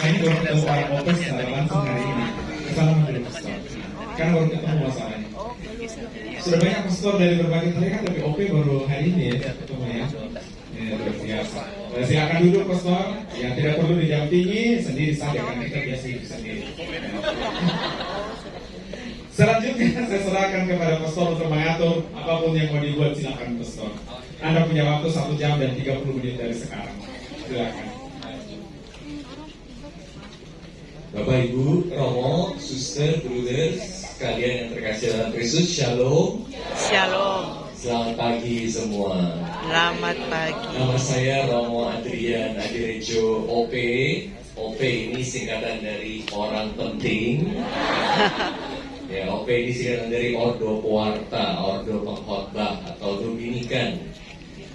Saya baru ketemu para opes secara langsung hari ini. Kesalahan dari pastor. Karena baru ketemu masalahnya. Sudah banyak pastor dari berbagai tarekat, tapi OP baru hari ini ya ketemu ya. Luar biasa. Silakan duduk pastor. Yang tidak perlu didampingi sendiri saja kan kita biasa hidup sendiri. Selanjutnya saya serahkan kepada pastor untuk mengatur apapun yang mau dibuat. Silakan pastor. Anda punya waktu 1 jam dan 30 menit dari sekarang. Silakan. Bapak Ibu, Romo, Suster, Bruder, sekalian yang terkasih dalam Kristus, Shalom. Shalom. Selamat pagi semua. Selamat pagi. Nama saya Romo Adrian Adirejo OP. OP ini singkatan dari orang penting. Ya, OP ini singkatan dari Ordo Pewarta, Ordo Pengkhotbah atau Dominikan.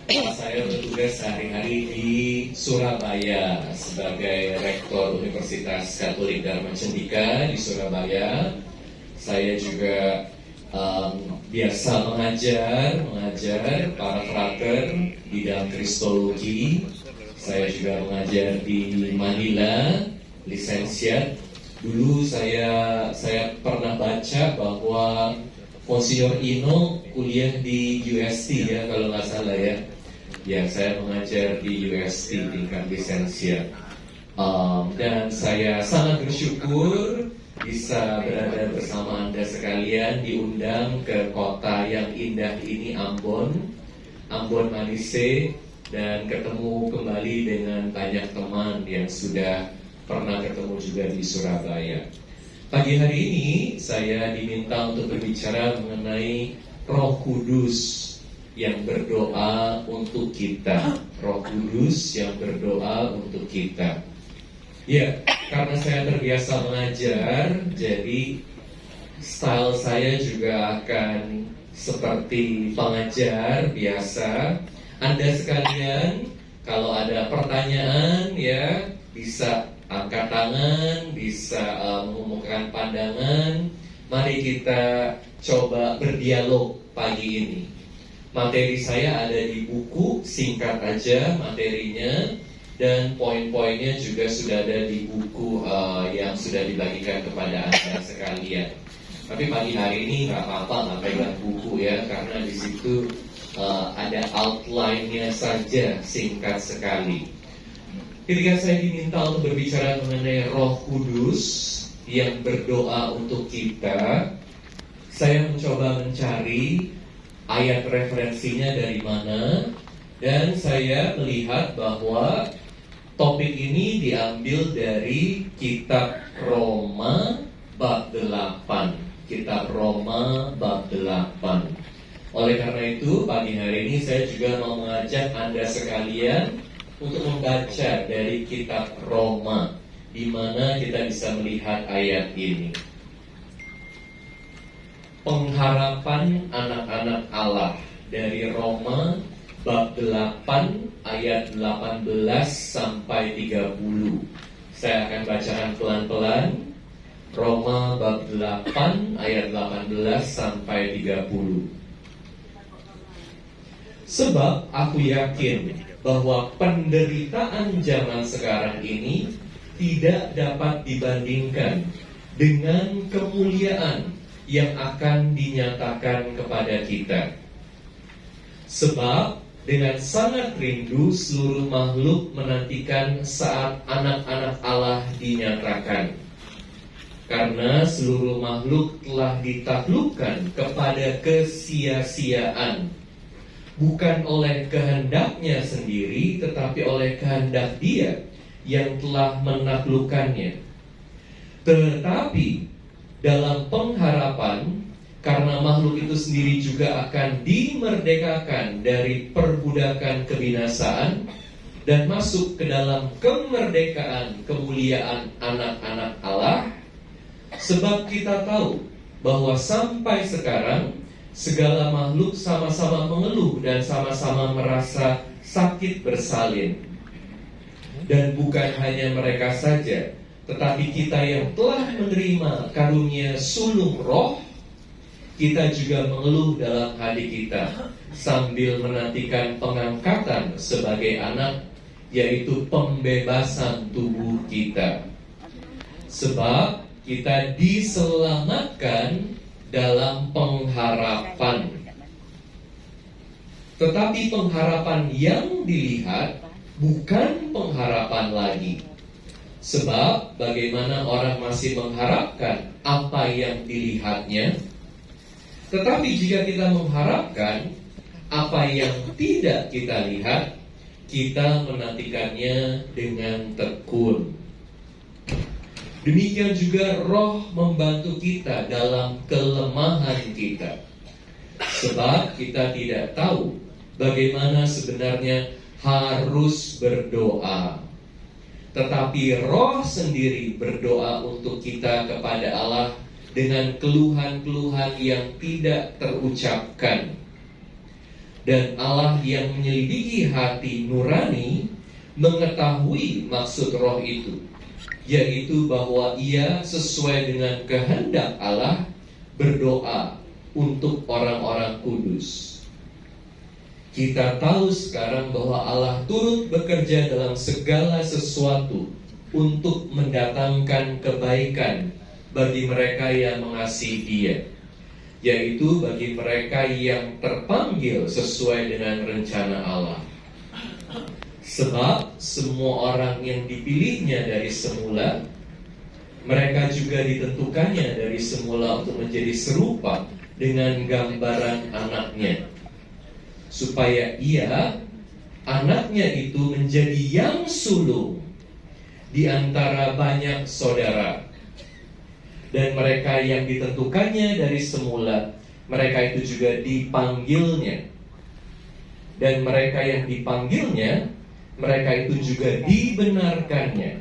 Saya bertugas sehari-hari di Surabaya sebagai Rektor Universitas Katolik Dharma Cendika di Surabaya. Saya juga biasa mengajar para frater di dalam Kristologi. Saya juga mengajar di Manila, lisensiat. Dulu saya pernah baca bahwa Monsignor Ino kuliah di UST ya kalau nggak salah ya. Ya, saya mengajar di UST tingkat lisensiat. Dan saya sangat bersyukur bisa berada bersama Anda sekalian, diundang ke kota yang indah ini, Ambon Manise, dan ketemu kembali dengan banyak teman yang sudah pernah ketemu juga di Surabaya. Pagi hari ini saya diminta untuk berbicara mengenai Roh Kudus yang berdoa untuk kita. Roh Kudus yang berdoa untuk kita. Ya, karena saya terbiasa mengajar, jadi style saya juga akan seperti pengajar biasa. Anda sekalian, kalau ada pertanyaan ya, bisa angkat tangan, bisa mengumumkan pandangan. Mari kita coba berdialog pagi ini. Materi saya ada di buku, singkat aja materinya, dan poin-poinnya juga sudah ada di buku yang sudah dibagikan kepada Anda sekalian. Tapi pagi hari ini nggak apa-apa nggak pegang buku ya, karena di situ ada outline-nya saja, singkat sekali. Ketika saya diminta untuk berbicara mengenai Roh Kudus yang berdoa untuk kita, saya mencoba mencari ayat referensinya dari mana, dan saya melihat bahwa topik ini diambil dari kitab Roma bab 8. Kitab Roma bab 8. Oleh karena itu, pagi hari ini saya juga mau mengajak Anda sekalian untuk membaca dari kitab Roma, di mana kita bisa melihat ayat ini. Pengharapan anak-anak Allah dari Roma bab 8 ayat 18 sampai 30. Saya akan bacakan pelan-pelan. Roma bab 8 ayat 18 sampai 30. Sebab aku yakin bahwa penderitaan zaman sekarang ini tidak dapat dibandingkan dengan kemuliaan yang akan dinyatakan kepada kita. Sebab dengan sangat rindu seluruh makhluk menantikan saat anak-anak Allah dinyatakan. Karena seluruh makhluk telah ditaklukkan kepada kesia-siaan, bukan oleh kehendaknya sendiri, tetapi oleh kehendak Dia yang telah menaklukkannya. Tetapi dalam pengharapan, karena makhluk itu sendiri juga akan dimerdekakan dari perbudakan kebinasaan dan masuk ke dalam kemerdekaan kemuliaan anak-anak Allah. Sebab kita tahu bahwa sampai sekarang segala makhluk sama-sama mengeluh dan sama-sama merasa sakit bersalin. Dan bukan hanya mereka saja, tetapi kita yang telah menerima karunia sulung roh, kita juga mengeluh dalam hati kita sambil menantikan pengangkatan sebagai anak, yaitu pembebasan tubuh kita. Sebab kita diselamatkan dalam pengharapan. Tetapi pengharapan yang dilihat bukan pengharapan lagi. Sebab bagaimana orang masih mengharapkan apa yang dilihatnya. Tetapi jika kita mengharapkan apa yang tidak kita lihat, kita menantikannya dengan tekun. Demikian juga Roh membantu kita dalam kelemahan kita. Sebab kita tidak tahu bagaimana sebenarnya harus berdoa. Tetapi Roh sendiri berdoa untuk kita kepada Allah dengan keluhan-keluhan yang tidak terucapkan. Dan Allah yang menyelidiki hati nurani mengetahui maksud Roh itu, yaitu bahwa ia sesuai dengan kehendak Allah berdoa untuk orang-orang kudus. Kita tahu sekarang bahwa Allah turut bekerja dalam segala sesuatu untuk mendatangkan kebaikan bagi mereka yang mengasihi Dia, yaitu bagi mereka yang terpanggil sesuai dengan rencana Allah. Sebab semua orang yang dipilihnya dari semula, mereka juga ditentukannya dari semula untuk menjadi serupa dengan gambaran anaknya, supaya ia, anaknya itu menjadi yang sulung di antara banyak saudara. Dan mereka yang ditentukannya dari semula, mereka itu juga dipanggilnya. Dan mereka yang dipanggilnya, mereka itu juga dibenarkannya.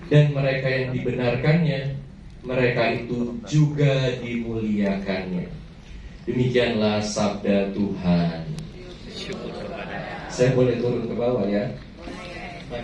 Dan mereka yang dibenarkannya, mereka itu juga dimuliakannya. Demikianlah sabda Tuhan. Saya boleh turun ke bawah ya.